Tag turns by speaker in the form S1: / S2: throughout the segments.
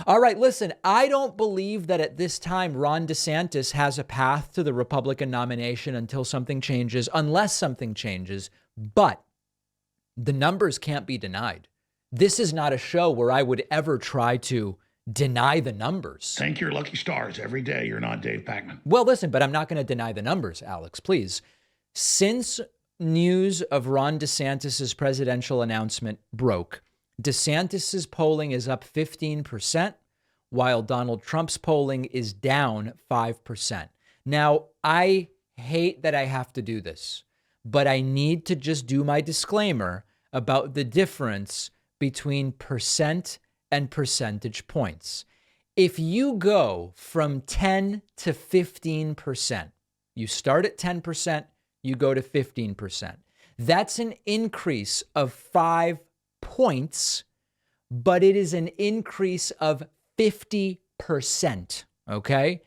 S1: All right, listen, I don't believe that at this time Ron DeSantis has a path to the Republican nomination until something changes, unless something changes. But the numbers can't be denied. This is not a show where I would ever try to deny the numbers.
S2: Thank your lucky stars every day you're not Dave Pakman.
S1: Well, listen, but I'm not going to deny the numbers, Alex, please. Since news of Ron DeSantis's presidential announcement broke, DeSantis's polling is up 15%, while Donald Trump's polling is down 5%. Now, I hate that I have to do this, but I need to just do my disclaimer about the difference between percent and percentage points. If you go from 10 to 15%, you start at 10%, you go to 15%. That's an increase of 5 points, but it is an increase of 50%. Okay?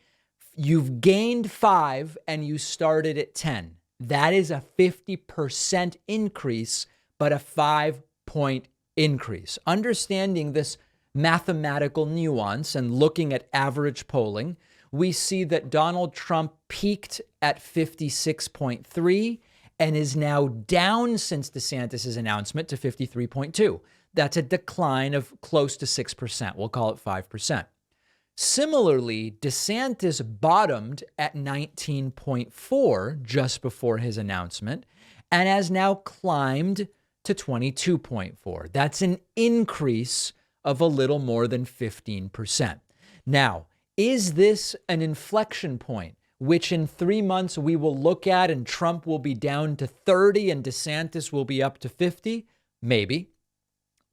S1: You've gained 5 and you started at 10. That is a 50% increase, but a 5-point increase. Understanding this mathematical nuance and looking at average polling, we see that Donald Trump peaked at 56.3 and is now down since DeSantis' announcement to 53.2. That's a decline of close to 6%. We'll call it 5%. Similarly, DeSantis bottomed at 19.4 just before his announcement and has now climbed to 22.4. That's an increase of a little more than 15%. Now, is this an inflection point, which in 3 months we will look at and Trump will be down to 30 and DeSantis will be up to 50? Maybe.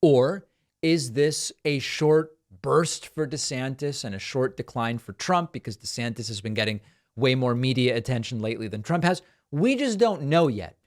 S1: Or is this a short burst for DeSantis and a short decline for Trump because DeSantis has been getting way more media attention lately than Trump has? We just don't know yet.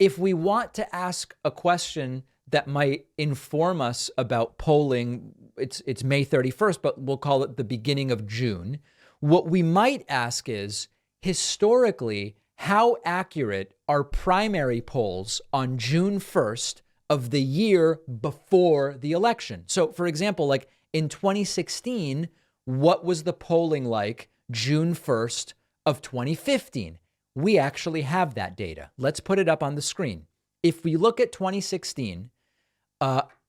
S1: If we want to ask a question that might inform us about polling, it's May 31st, but we'll call it the beginning of June. What we might ask is, historically, how accurate are primary polls on June 1st of the year before the election? So, for example, like in 2016, what was the polling like June 1st of 2015? We actually have that data. Let's put it up on the screen. If we look at 2016,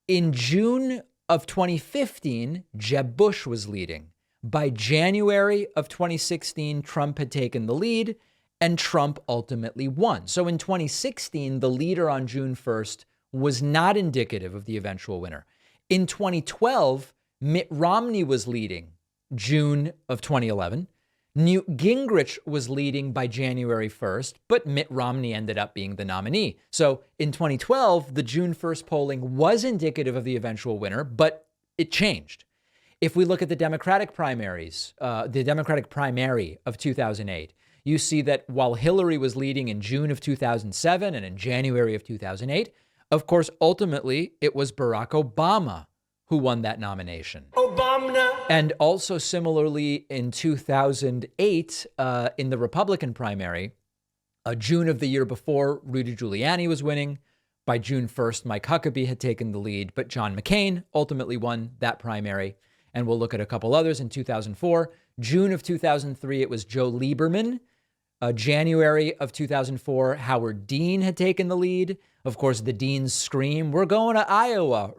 S1: in June of 2015, Jeb Bush was leading. By January of 2016, Trump had taken the lead and Trump ultimately won. So in 2016, the leader on June 1st was not indicative of the eventual winner. In 2012, Mitt Romney was leading June of 2011. Newt Gingrich was leading by January 1st, but Mitt Romney ended up being the nominee. So in 2012, the June 1st polling was indicative of the eventual winner, but it changed. If we look at the Democratic primaries, the Democratic primary of 2008, you see that while Hillary was leading in June of 2007 and in January of 2008, of course, ultimately, it was Barack Obama who won that nomination. Obama. And also similarly in 2008, in the Republican primary, June of the year before, Rudy Giuliani was winning. By June 1st, Mike Huckabee had taken the lead, but John McCain ultimately won that primary. And we'll look at a couple others in 2004. June of 2003, it was Joe Lieberman. January of 2004, Howard Dean had taken the lead. Of course, the Deans scream, "We're going to Iowa."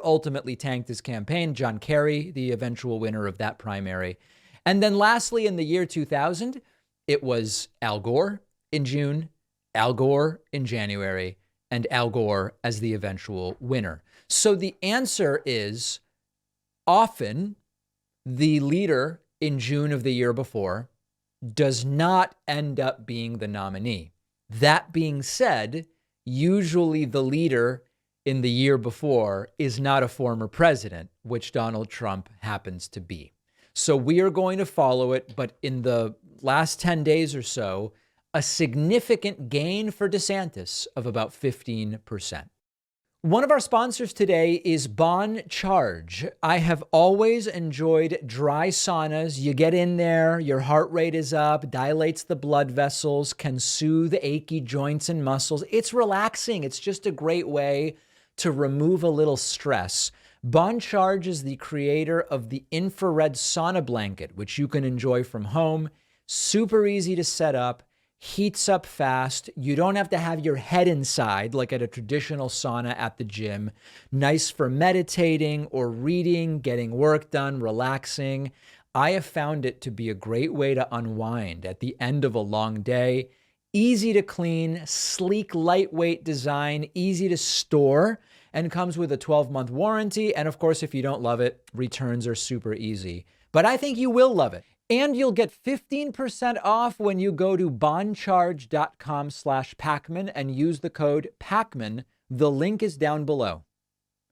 S1: Ultimately tanked his campaign. John Kerry, the eventual winner of that primary. And then lastly, in the year 2000, it was Al Gore in June, Al Gore in January, and Al Gore as the eventual winner. So the answer is often the leader in June of the year before does not end up being the nominee. That being said, usually the leader in the year before is not a former president, which Donald Trump happens to be. So we are going to follow it. But in the last 10 days or so, a significant gain for DeSantis of about 15%. One of our sponsors today is Bon Charge. I have always enjoyed dry saunas. You get in there, your heart rate is up, dilates the blood vessels, can soothe achy joints and muscles. It's relaxing. It's just a great way to remove a little stress. Boncharge is the creator of the infrared sauna blanket, which you can enjoy from home. Super easy to set up, heats up fast. You don't have to have your head inside like at a traditional sauna at the gym. Nice for meditating or reading, getting work done, relaxing. I have found it to be a great way to unwind at the end of a long day. Easy to clean, sleek, lightweight design, easy to store, and comes with a 12-month warranty. And of course, if you don't love it, returns are super easy. But I think you will love it. And you'll get 15% off when you go to boncharge.com/Pacman and use the code Pacman. The link is down below.